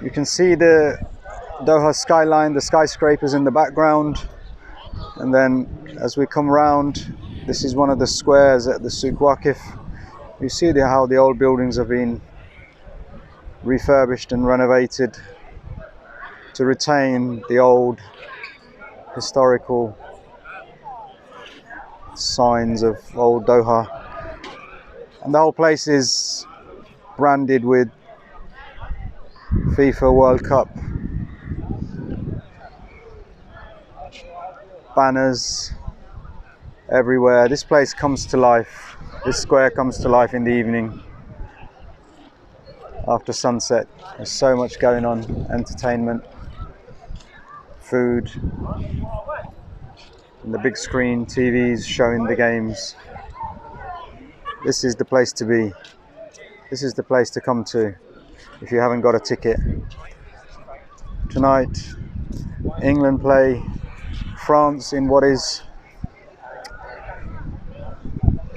You can see the Doha skyline, the skyscrapers in the background. And then as we come round, this is one of the squares at the Souk Waqif. You see how the old buildings have been refurbished and renovated to retain the old historical signs of old Doha. And the whole place is branded with FIFA World Cup banners everywhere. This place comes to life. This square comes to life in the evening after sunset. There's so much going on, entertainment, food, and the big screen TVs showing the games. This is the place to be. This is the place to come to if you haven't got a ticket. Tonight, England play France in what is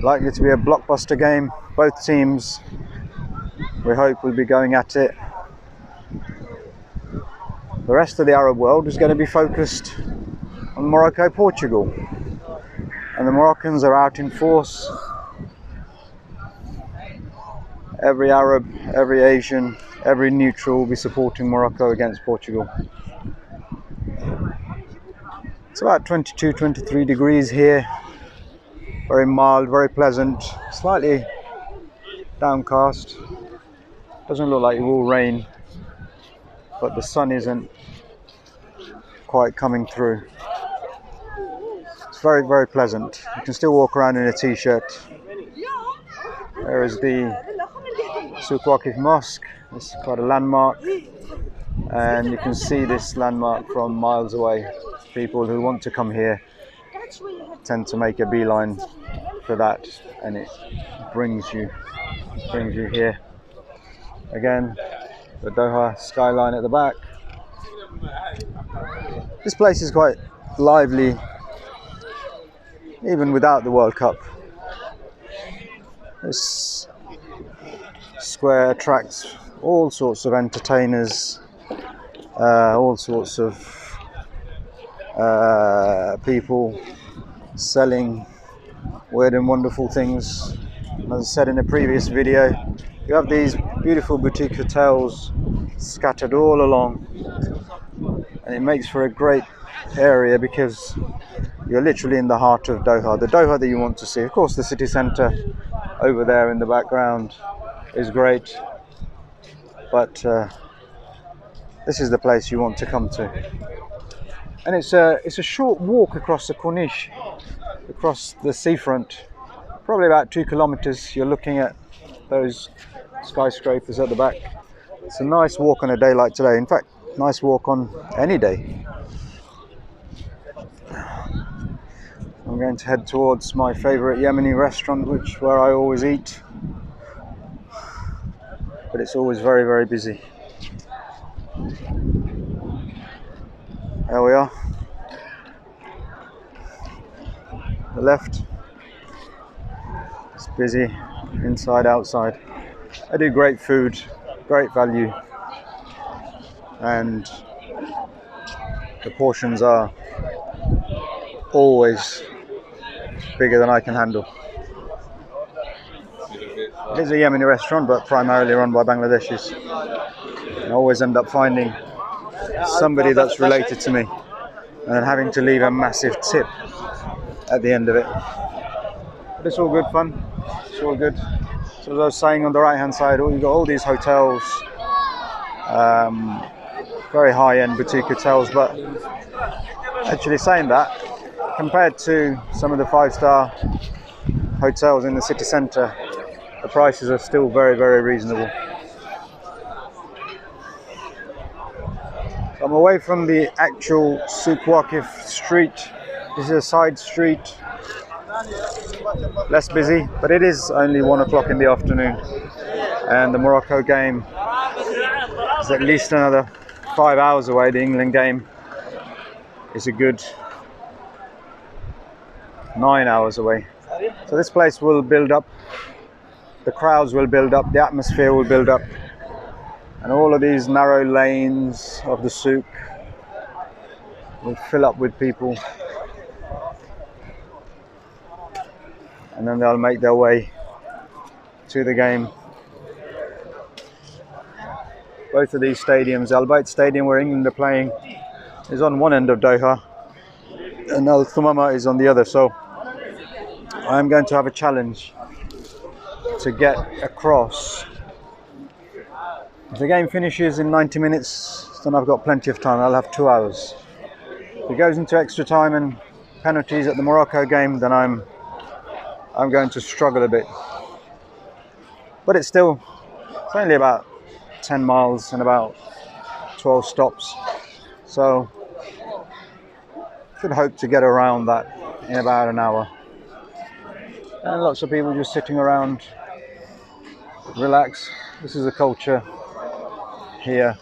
likely to be a blockbuster game. Both teams, we hope, will be going at it. The rest of the Arab world is going to be focused on Morocco, Portugal, and the Moroccans are out in force. Every Arab, every Asian, every neutral will be supporting Morocco against Portugal. It's about 22, 23 degrees here. Very mild, very pleasant, slightly downcast. Doesn't look like it will rain, but the sun isn't quite coming through. It's very, very pleasant. You can still walk around in a t-shirt. There is the Souk Waqif Mosque. It's quite a landmark, and you can see this landmark from miles away. People who want to come here tend to make a beeline for that, and it brings you here. Again, the Doha skyline at the back. This place is quite lively, even without the World Cup. This square attracts all sorts of entertainers, all sorts of people selling weird and wonderful things. As I said in a previous video, you have these beautiful boutique hotels scattered all along, and it makes for a great area because you're literally in the heart of Doha, the Doha that you want to see. Of course, the city centre over there in the background is great, but this is the place you want to come to. And it's a short walk across the Corniche, across the seafront, probably about 2 kilometers. You're looking at those skyscrapers at the back. It's a nice walk on a day like today. In fact, nice walk on any day. I'm going to head towards my favorite Yemeni restaurant, where I always eat, but it's always very, very busy. There we are. The left, it's busy, inside, outside. I do great food, great value, and the portions are always bigger than I can handle. It is a Yemeni restaurant, but primarily run by Bangladeshis. I always end up finding somebody that's related to me and then having to leave a massive tip at the end of it. But it's all good fun. It's all good. So as I was saying, on the right hand side, you've got all these hotels, very high-end boutique hotels, but actually saying that, compared to some of the 5-star hotels in the city centre, the prices are still very, very reasonable. So I'm away from the actual Souk Waqif street. This is a side street, less busy, but it is only 1 o'clock in the afternoon, and the Morocco game is at least another 5 hours away. The England game is a good 9 hours away. So this place will build up, the crowds will build up, the atmosphere will build up, And all of these narrow lanes of the souk will fill up with people. And then they'll make their way to the game. Both of these stadiums, Al Bayt Stadium where England are playing, is on one end of Doha, and Al Thumama is on the other. So I'm going to have a challenge to get across. If the game finishes in 90 minutes, then I've got plenty of time. I'll have 2 hours. If it goes into extra time and penalties at the Morocco game, then I'm going to struggle a bit. But it's only about 10 miles and about 12 stops. So should hope to get around that in about an hour. And lots of people just sitting around, relax. This is a culture here.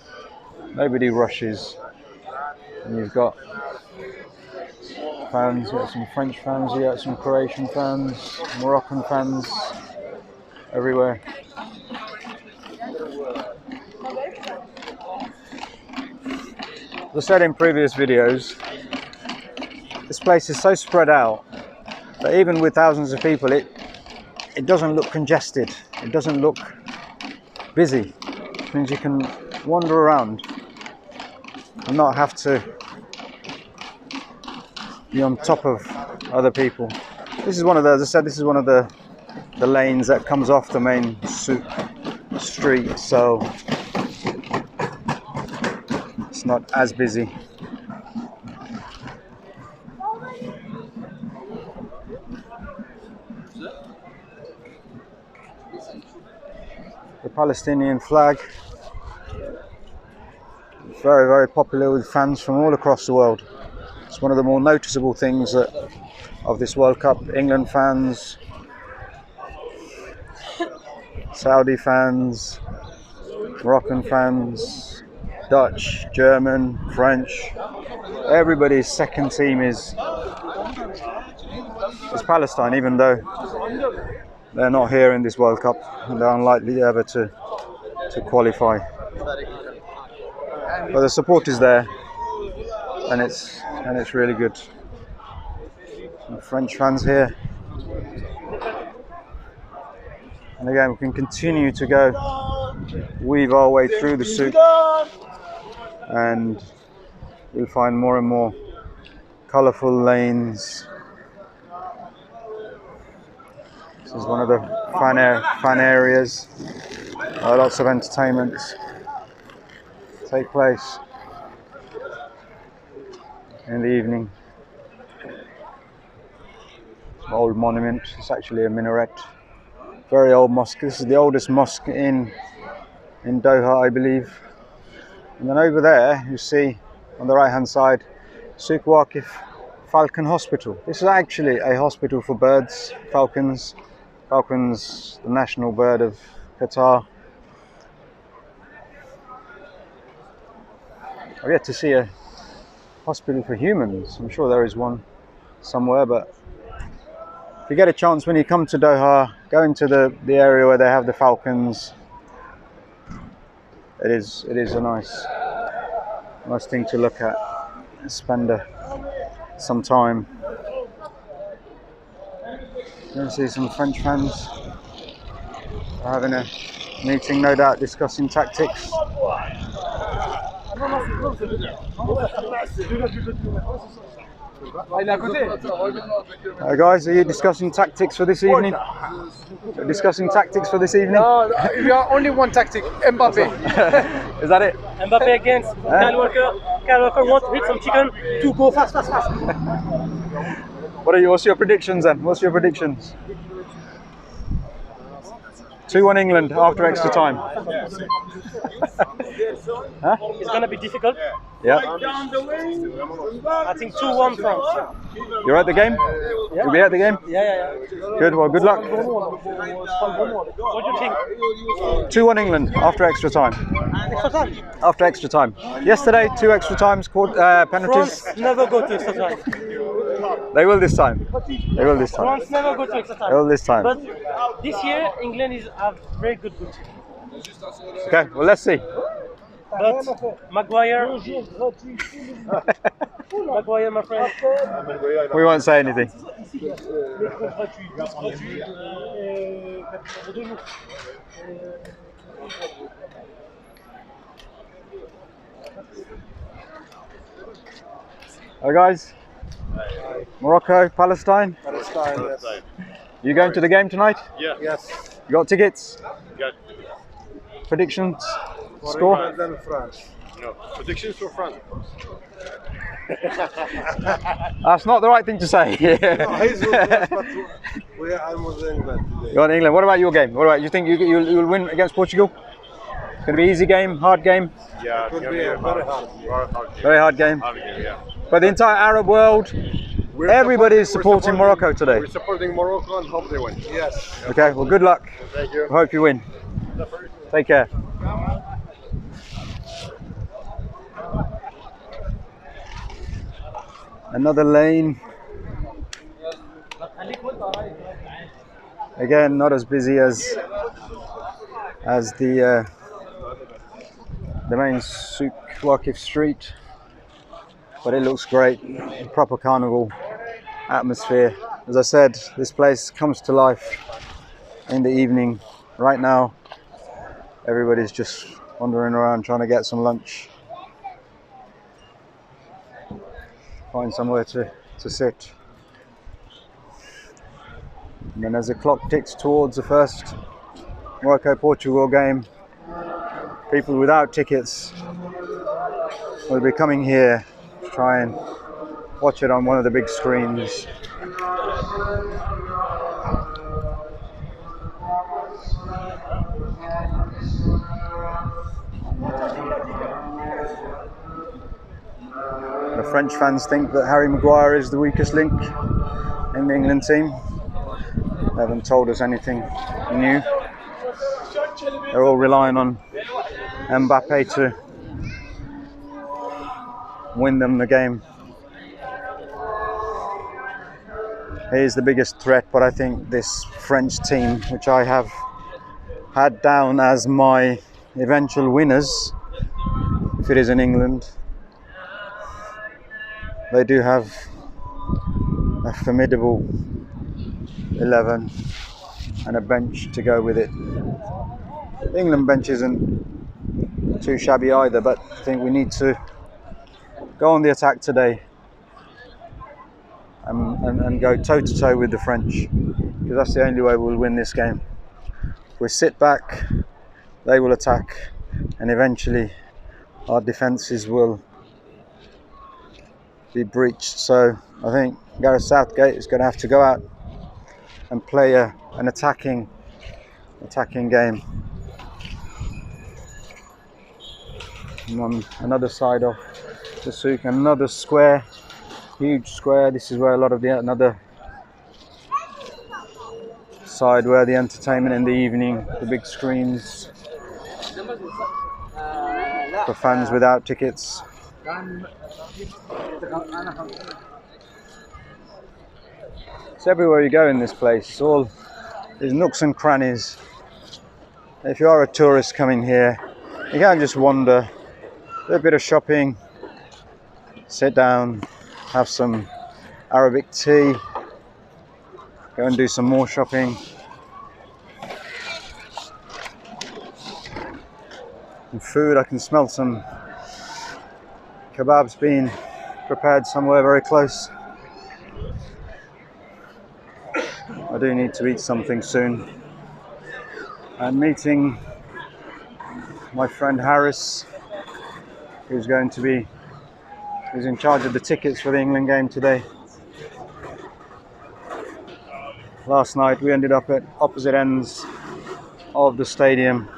Nobody rushes. And you've got fans, you've got some French fans, you've got some Croatian fans, Moroccan fans, everywhere. As I said in previous videos, this place is so spread out that even with thousands of people, it doesn't look congested. It doesn't look busy. It means you can wander around and not have to be on top of other people. This is one of the, as I said, this is one of the lanes that comes off the main souk street, so it's not as busy. The Palestinian flag, very, very popular with fans from all across the world. It's one of the more noticeable things of this World Cup. England fans, Saudi fans, Moroccan fans, Dutch, German, French. Everybody's second team is Palestine, even though they're not here in this World Cup and they're unlikely ever to qualify. But the support is there, and it's really good. Some French fans here. And again, we can continue to go, weave our way through the souk, and we'll find more and more colourful lanes. This is one of the fan areas. Lots of entertainments take place in the evening. Old monument. It's actually a minaret. Very old mosque. This is the oldest mosque in Doha, I believe. And then over there, you see on the right hand side, Souk Waqif Falcon Hospital. This is actually a hospital for birds, falcons. Falcons, the national bird of Qatar. I've yet to see a hospital for humans. I'm sure there is one somewhere, but if you get a chance when you come to Doha, go into the area where they have the falcons. It is a nice thing to look at. Spend some time. You see some French fans are having a meeting, no doubt discussing tactics. Hi guys, are you discussing tactics for this evening? Discussing tactics for this evening? No, we are only one tactic, Mbappe. Is that it? Mbappe against Kyle Walker. Kyle Walker wants to hit some chicken to go fast. What's your predictions then? What's your predictions? 2-1 England after extra time. Huh? It's gonna be difficult. Yeah. I think 2-1 France. You're at the game? Yeah. You'll be at the game? Yeah. Good, well, good luck. What do you think? 2-1 England after extra time. Extra time? After extra time. Yesterday, 2 extra times, penalties. France never go to extra time. They will this time. They will this time. France never go to extra time. They will this time. But this year, England is a very good team. Okay, well, let's see. but Maguire, Maguire, my friend. We won't say anything. Hi guys. Morocco, Palestine. Palestine, yes. You going to the game tonight? Yeah. Yes. You got tickets? Got Predictions? Score? England and France. no predictions for France. That's not the right thing to say. No, he's with us, but I'm with England today. You're in England. What about your game? What about you? Think you'll win against Portugal? It's going to be easy game, hard game, Yeah, Could it's be gonna a very hard. very hard game. Hard game, yeah. But the entire Arab world, everybody is supporting Morocco today. We're supporting Morocco and hope they win. Yes. Okay, well, good luck. Thank you. I hope you win. Take care. Another lane. Again, not as busy as the main Souk Waqif street, but it looks great. A proper carnival atmosphere. As I said, this place comes to life in the evening. Right now, everybody's just wandering around trying to get some lunch, find somewhere to sit. And then as the clock ticks towards the first Morocco-Portugal game, people without tickets will be coming here to try and watch it on one of the big screens. The French fans think that Harry Maguire is the weakest link in the England team. They haven't told us anything new. They're all relying on Mbappe to win them the game. He is the biggest threat, but I think this French team, which I have had down as my eventual winners, if it is in England, they do have a formidable 11 and a bench to go with it. The England bench isn't too shabby either, but I think we need to go on the attack today and go toe-to-toe with the French, because that's the only way we'll win this game. If we sit back, they will attack, and eventually our defences will be breached. So I think Gareth Southgate is going to have to go out and play an attacking game. And on another side of the souk, another square, huge square. This is where a lot of another side where the entertainment in the evening, the big screens for fans without tickets. It's everywhere you go in this place. All these nooks and crannies. If you are a tourist coming here, you can't just wander, do a bit of shopping, sit down, have some Arabic tea, go and do some more shopping. And food, I can smell some kebabs being prepared somewhere very close. I do need to eat something soon. I'm meeting my friend Harris, who's in charge of the tickets for the England game today. Last night we ended up at opposite ends of the stadium,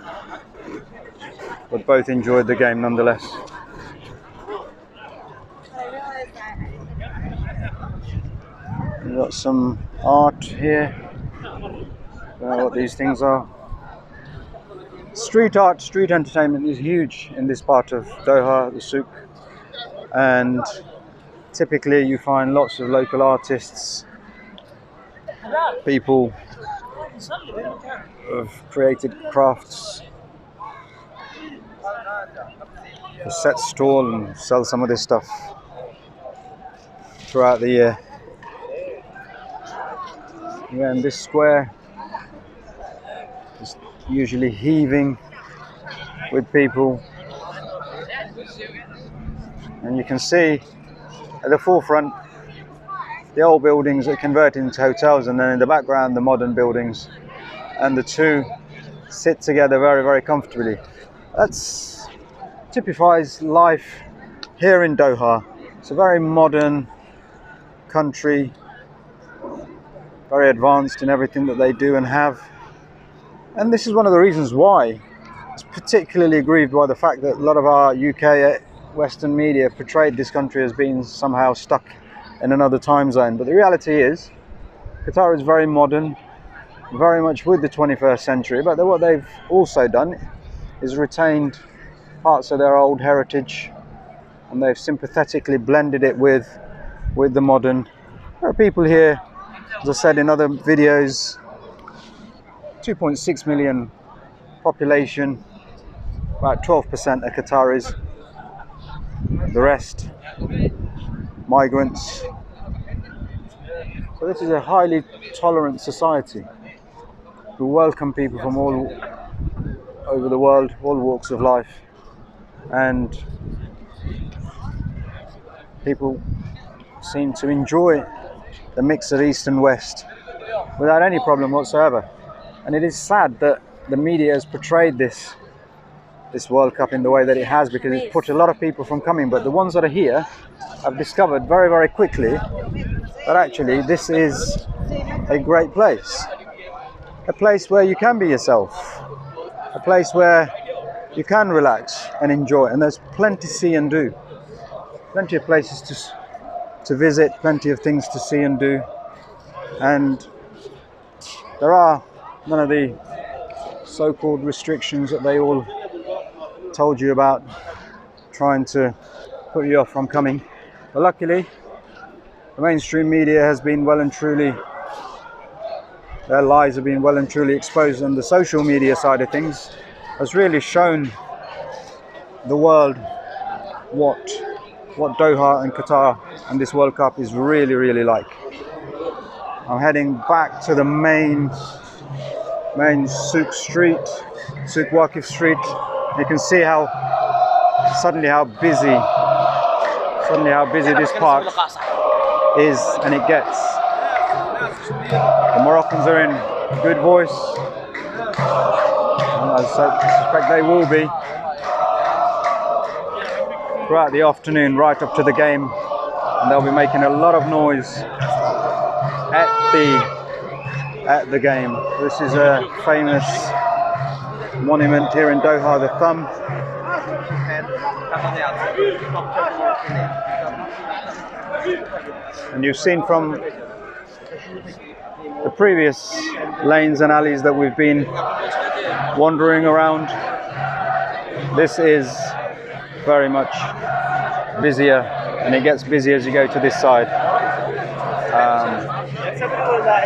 but both enjoyed the game nonetheless. We've got some art here. Don't know what these things are. Street art, street entertainment is huge in this part of Doha, the souk, and typically you find lots of local artists, people who have created crafts to set stall and sell some of this stuff throughout the year. Again, this square is usually heaving with people, and you can see at the forefront the old buildings that converted into hotels, and then in the background the modern buildings, and the two sit together very, very comfortably. That typifies life here in Doha. It's a very modern country, very advanced in everything that they do and have, and this is one of the reasons why it's particularly aggrieved by the fact that a lot of our UK Western media portrayed this country as being somehow stuck in another time zone. But the reality is Qatar is very modern, very much with the 21st century, but what they've also done is retained parts of their old heritage, and they've sympathetically blended it with the modern. There are people here, as I said in other videos, 2.6 million population, about 12% are Qataris, the rest migrants. So this is a highly tolerant society who welcome people from all over the world, all walks of life, and people seem to enjoy the mix of East and West without any problem whatsoever. And it is sad that the media has portrayed this World Cup in the way that it has, because it's put a lot of people from coming, but the ones that are here have discovered very, very quickly that actually this is a great place. A place where you can be yourself, a place where you can relax and enjoy, and there's plenty to see and do, plenty of places to visit, plenty of things to see and do, and there are none of the so-called restrictions that they all told you about, trying to put you off from coming. But luckily the mainstream media has been well and truly, their lies have been well and truly exposed, and the social media side of things has really shown the world what Doha and Qatar and this World Cup is really, really like. I'm heading back to the main Souk Street, Souk Waqif Street. You can see how busy this park is and it gets. The Moroccans are in good voice, and I suspect they will be throughout the afternoon, right up to the game, and they'll be making a lot of noise at the game. This is a famous monument here in Doha, the Thumb. And you've seen from the previous lanes and alleys that we've been wandering around, this is very much busier, and it gets busier as you go to this side.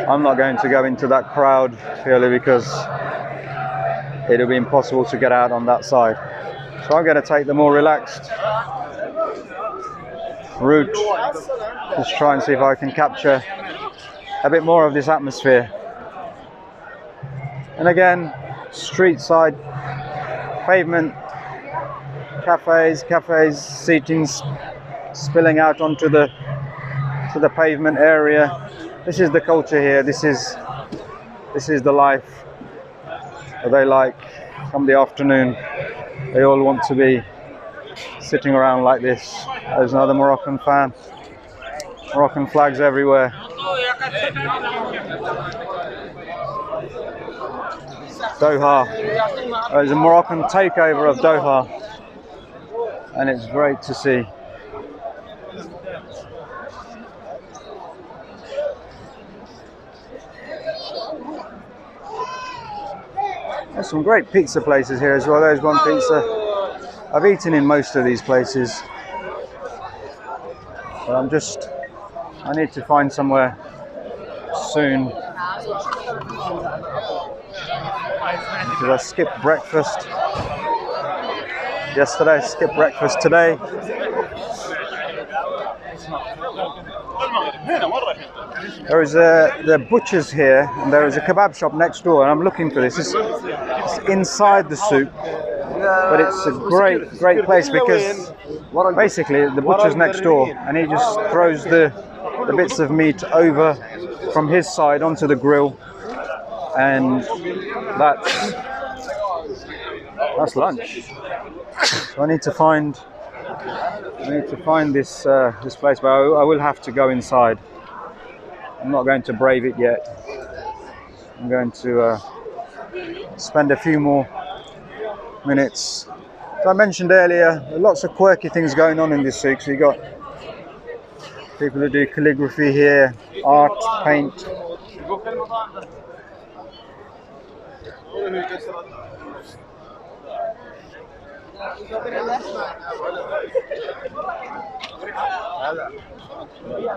I'm not going to go into that crowd purely because it'll be impossible to get out on that side. So I'm going to take the more relaxed route, just try and see if I can capture a bit more of this atmosphere. And again, street side, pavement, cafes, seating spilling out onto the pavement area. This is the culture here. This is the life that they like. Come the afternoon, they all want to be sitting around like this. There's another Moroccan fan. Moroccan flags everywhere. Doha. There's a Moroccan takeover of Doha, and it's great to see. There's some great pizza places here as well. There's one pizza. I've eaten in most of these places, but I need to find somewhere soon, because I skipped breakfast yesterday, skipped breakfast today. There is the butcher's here, and there is a kebab shop next door, and I'm looking for this. It's inside the souk, but it's a great place because basically the butcher's next door, and he just throws the bits of meat over from his side onto the grill, and that's lunch. So I need to find this this place, but I will have to go inside. I'm not going to brave it yet. I'm going to spend a few more minutes. As I mentioned earlier, lots of quirky things going on in this souk. So you got people who do calligraphy here, art, paint.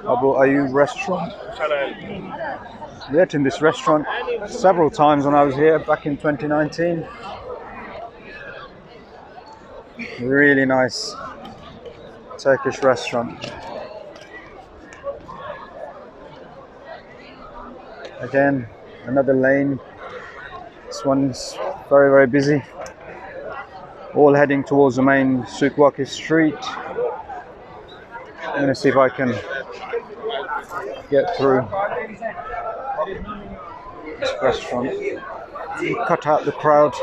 Abu Ayyub restaurant. We ate in this restaurant several times when I was here back in 2019. Really nice Turkish restaurant. Again, another lane. This one's very busy. All heading towards the main Souk Waqif street. I'm going to see if I can get through this restaurant. Cut out the crowd.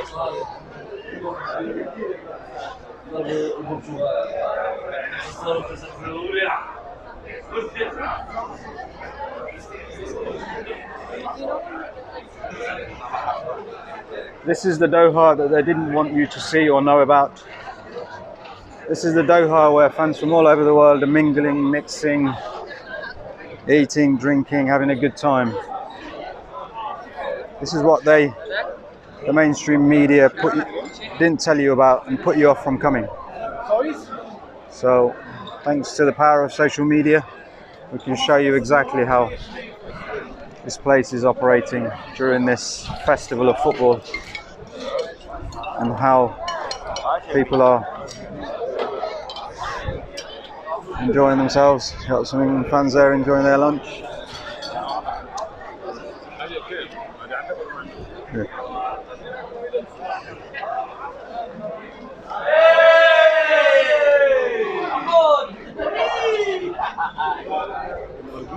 This is the Doha that they didn't want you to see or know about. This is the Doha where fans from all over the world are mingling, mixing, eating, drinking, having a good time. This is what the mainstream media didn't tell you about and put you off from coming. So, thanks to the power of social media, we can show you exactly how this place is operating during this festival of football and how people are enjoying themselves. Got some England fans there enjoying their lunch. Yeah.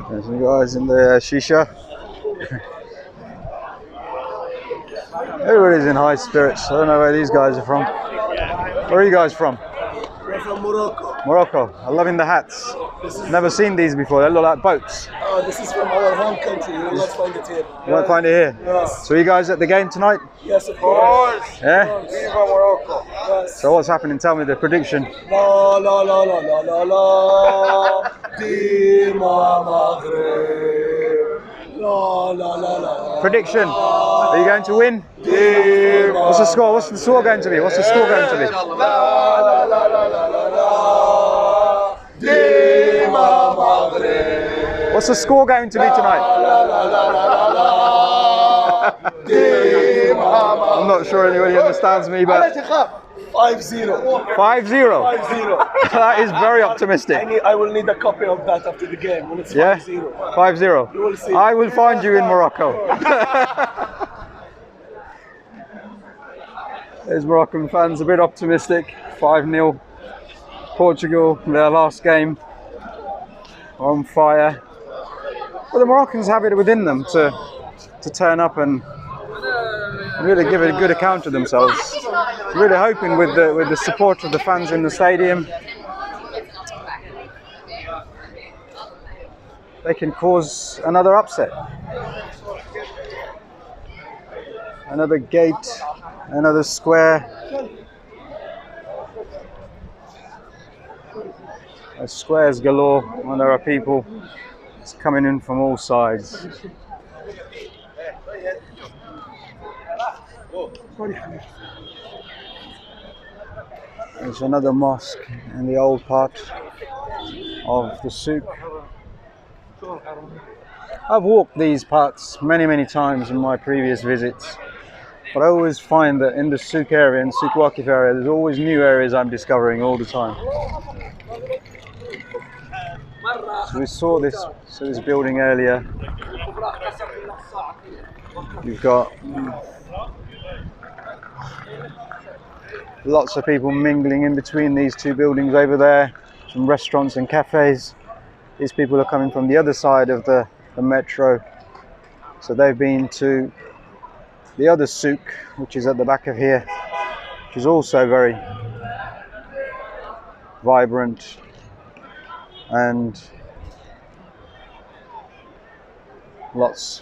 There's some guys in the shisha. Everybody's in high spirits. I don't know where these guys are from. Where are you guys from? We're from Morocco. Morocco. I'm loving the hats. Never seen these before. They look like boats. This is from our home country. You will not find it here. You won't find it here? Yes. So you guys at the game tonight? Yes, of course. Yeah? Viva Morocco. Yes. So what's happening? Tell me the prediction. La la la la la la la. Dima Maghreb. La la la la. Prediction. Are you going to win? Dima. What's the score? What's the score going to be? What's the score going to be? La la la la la la la. Dima Maghreb. What's the score going to be tonight? La la la la la la. Dima. I'm not sure anybody understands me, but 5-0. 5-0. 5-0. That is very optimistic. I will need a copy of that after the game when it's Yeah? 5-0. 5-0. You will see. I will find you in Morocco. There's Moroccan fans a bit optimistic. 5-0. Portugal, their last game, on fire. But the Moroccans have it within them to turn up and really give a good account of themselves. Really hoping with the support of the fans in the stadium, they can cause another upset. Another gate, another square. Squares galore, and there are people coming in from all sides. There's another mosque in the old part of the souk. I've walked these parts many times in my previous visits. But I always find that in the Souk area, in Souk Waqif area, there's always new areas I'm discovering all the time. So we saw this building earlier. You've got lots of people mingling in between these two buildings over there. Some restaurants and cafes. These people are coming from the other side of the metro. So they've been to the other souk, which is at the back of here, which is also very vibrant and lots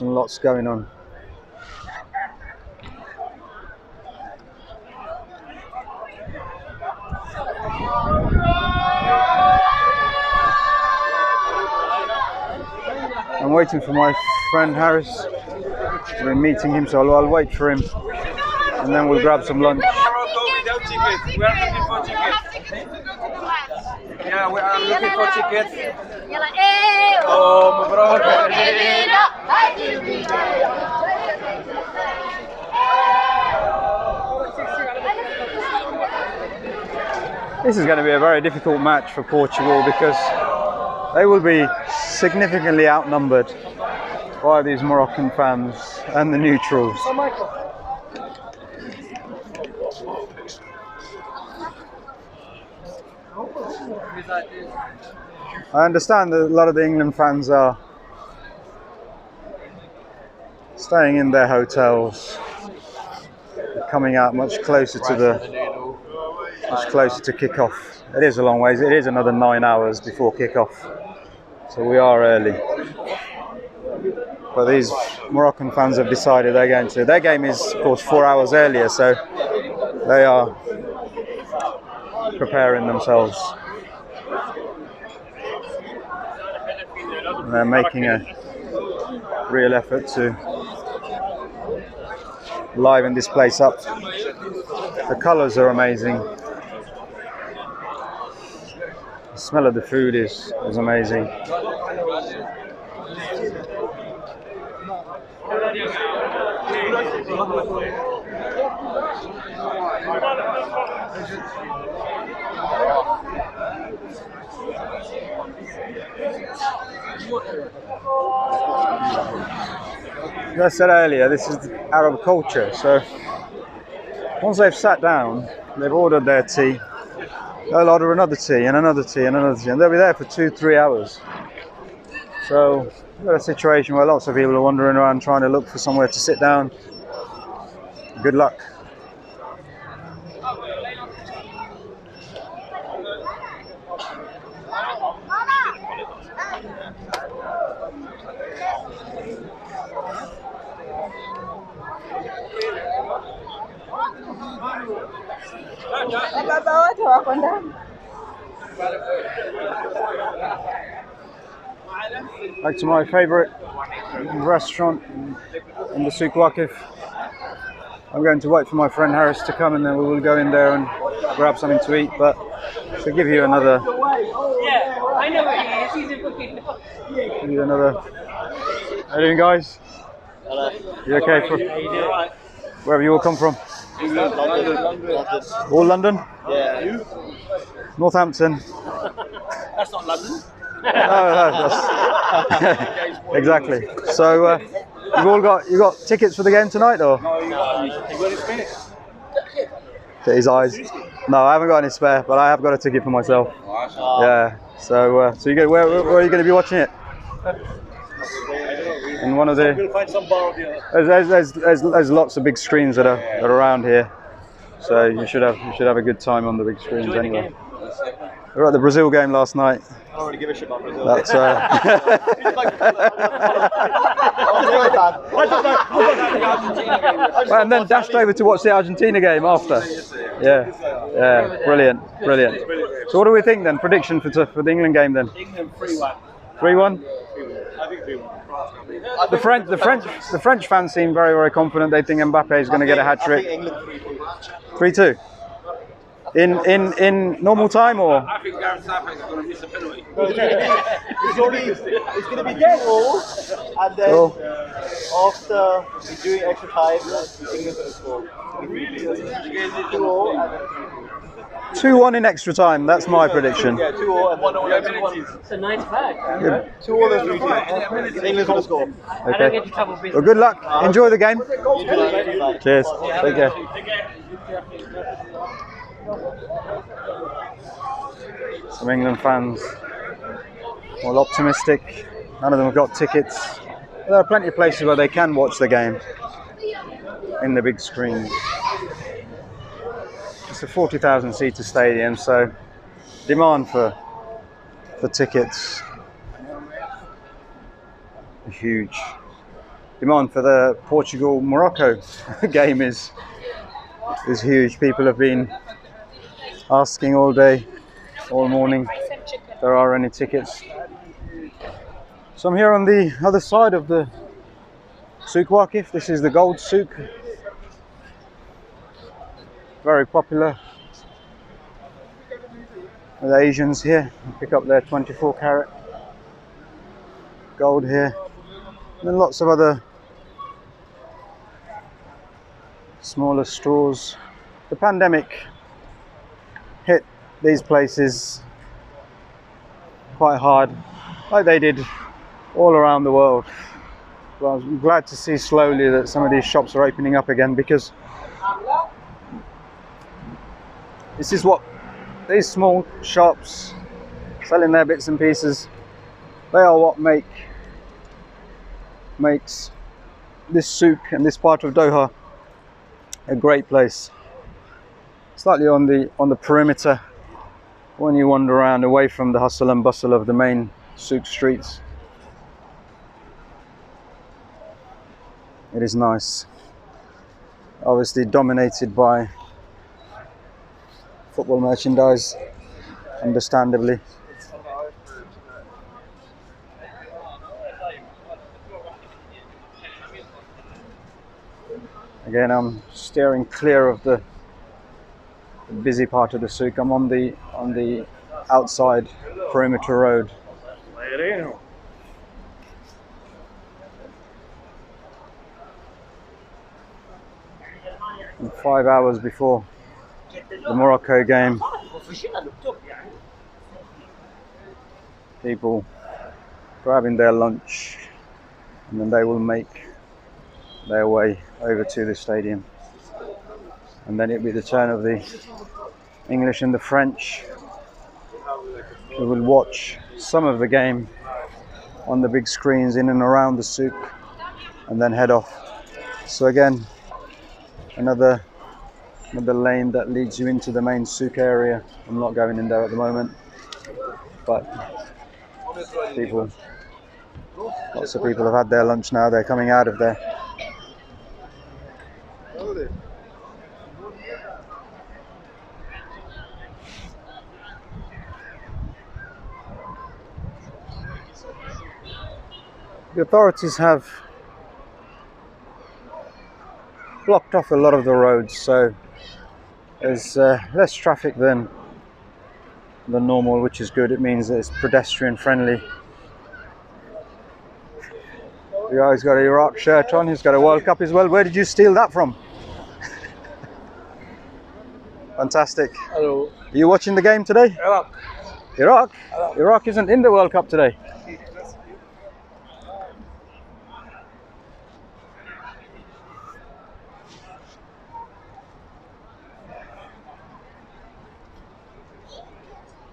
and lots going on. I'm waiting for my friend Harris. We're meeting him, so I'll wait for him and then we'll grab some lunch. We are looking for tickets. Yeah, we are looking for tickets. Oh, bro. This is going to be a very difficult match for Portugal because they will be significantly outnumbered by these Moroccan fans and the neutrals. I understand that a lot of the England fans are staying in their hotels, coming out much closer to kick-off. It is a long ways. It is another 9 hours before kick-off, so we are early. But these Moroccan fans have decided they're going to. Their game is, of course, 4 hours earlier, so they are preparing themselves. And they're making a real effort to liven this place up. The colours are amazing. The smell of the food is amazing. As I said earlier, this is Arab culture, so once they've sat down, they've ordered their tea, they'll order another tea and another tea and another tea, and they'll be there for 2-3 hours. So we've got a situation where lots of people are wandering around trying to look for somewhere to sit down. Good luck. Back to my favourite restaurant in the Souk Waqif. I'm going to wait for my friend Harris to come and then we will go in there and grab something to eat. But to give you another, give you another. How you doing, guys? Hello. You okay? Where have you all come from? London. All London? Yeah. Northampton. That's not London. No, that's exactly. So you got tickets for the game tonight, or? No, you got any spare? His eyes. No, I haven't got any spare, but I have got a ticket for myself. Yeah. So so you go. Where are you going to be watching it? In one of the. We'll find some bar of the other. There's lots of big screens that are around here, so you should have a good time on the big screens anyway. We were at the Brazil game last night. I don't really give a shit about Brazil. That's well, and then dashed over to watch the Argentina game after. Yeah, brilliant. So what do we think then? Prediction for the England game then? England 3-1. 3-1. I think 3-1. The French fans seem very confident. They think Mbappe is going to get a hat trick. I think England 3-2. 3-2. In normal time or? I think Gareth Southgate's going to miss a penalty. It's going to be 2-2, and then after during extra time, England's going to score. Really? 2-0 and then 2-1 in extra time. That's my prediction. yeah, 2-0 and then 1-0. It's a nice bag. 2-0 then 3-2. England's going to score. I don't get in trouble with Well, good luck. Enjoy the game. Cheers. Take care. Some England fans, all optimistic. None of them have got tickets. There are plenty of places where they can watch the game in the big screens. It's a 40,000 seater stadium, so demand for tickets is huge. Demand for the Portugal-Morocco game is huge. People have been asking all day, all morning, if there are any tickets. So I'm here on the other side of the Souk Waqif. This is the gold souk. Very popular with Asians here. Pick up their 24 carat gold here. And then lots of other smaller stores. The pandemic hit these places quite hard, like they did all around the world. Well, I'm glad to see slowly that some of these shops are opening up again, because this is what these small shops selling their bits and pieces, they are what makes this souk and this part of Doha a great place. Slightly on the perimeter when you wander around away from the hustle and bustle of the main souk streets. It is nice. Obviously dominated by football merchandise, understandably. Again, I'm steering clear of the busy part of the souk. I'm on the outside perimeter road. And 5 hours before the Morocco game, people grabbing their lunch, and then they will make their way over to the stadium, and then it'll be the turn of the English and the French, who will watch some of the game on the big screens in and around the souk, and then head off. So again, another lane that leads you into the main souk area. I'm not going in there at the moment, but lots of people have had their lunch now. They're coming out of there. The authorities have blocked off a lot of the roads, so there's less traffic than normal, which is good. It means that it's pedestrian friendly. The guy's got an Iraq shirt on. He's got a World Cup as well. Where did you steal that from? Fantastic. Hello. Are you watching the game today? Iraq. Iraq? Iraq isn't in the World Cup today.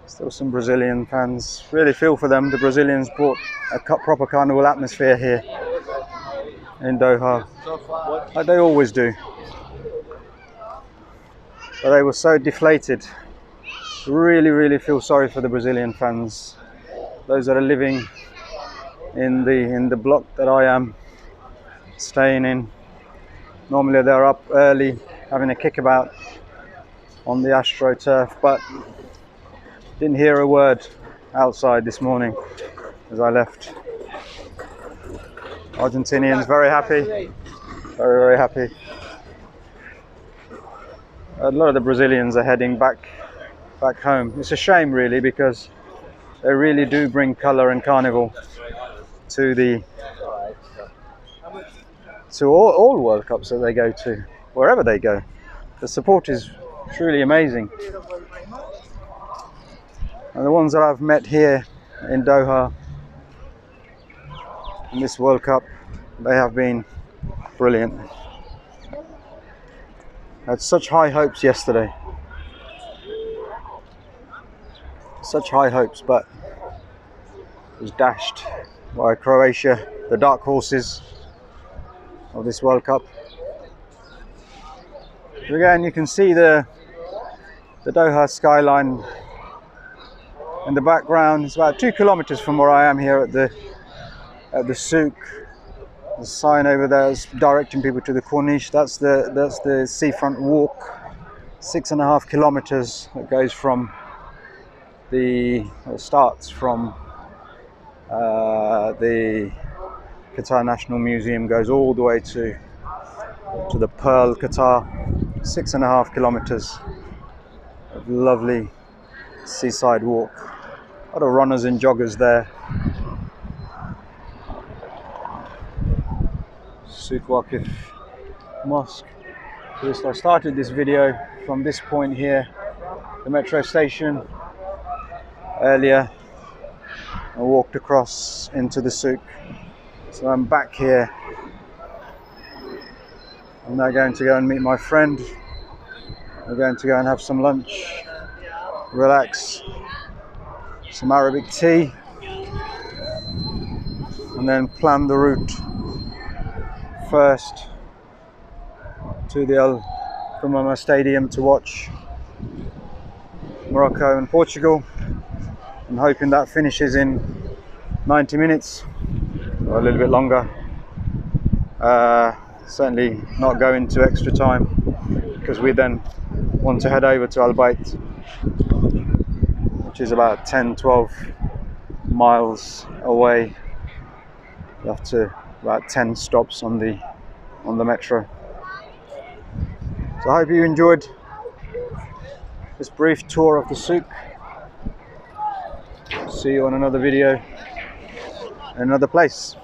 Still some Brazilian fans. Really feel for them. The Brazilians brought a proper carnival atmosphere here in Doha, like they always do. But they were so deflated. Really, really feel sorry for the Brazilian fans. Those that are living in the block that I am staying in. Normally they're up early having a kickabout on the AstroTurf, but didn't hear a word outside this morning as I left. Argentinians very happy, very, very happy. a lot of the Brazilians are heading back home. It's a shame really, because they really do bring colour and carnival to all World Cups that they go to, wherever they go. The support is truly amazing. And the ones that I've met here in Doha in this World Cup, they have been brilliant. I had such high hopes yesterday. Such high hopes, but was dashed by Croatia, the dark horses of this World Cup. Again, you can see the Doha skyline in the background. It's about 2 kilometers from where I am here at the Souk. The sign over there is directing people to the Corniche. That's the seafront walk. 6.5 kilometers that goes from starts from the Qatar National Museum, goes all the way to the Pearl, Qatar. 6.5 kilometers of lovely seaside walk. A lot of runners and joggers there. Souk Waqif Mosque. So I started this video from this point here, the metro station, earlier. I walked across into the souk. So I'm back here. I'm now going to go and meet my friend. We're going to go and have some lunch, relax, some Arabic tea, and then plan the route first to the Al Kumama Stadium to watch Morocco and Portugal. I'm hoping that finishes in 90 minutes or a little bit longer. Certainly not go into extra time, because we then want to head over to Al Bayt, which is about 10-12 miles away. After about 10 stops on the metro. So I hope you enjoyed this brief tour of the souk. See you on another video in another place.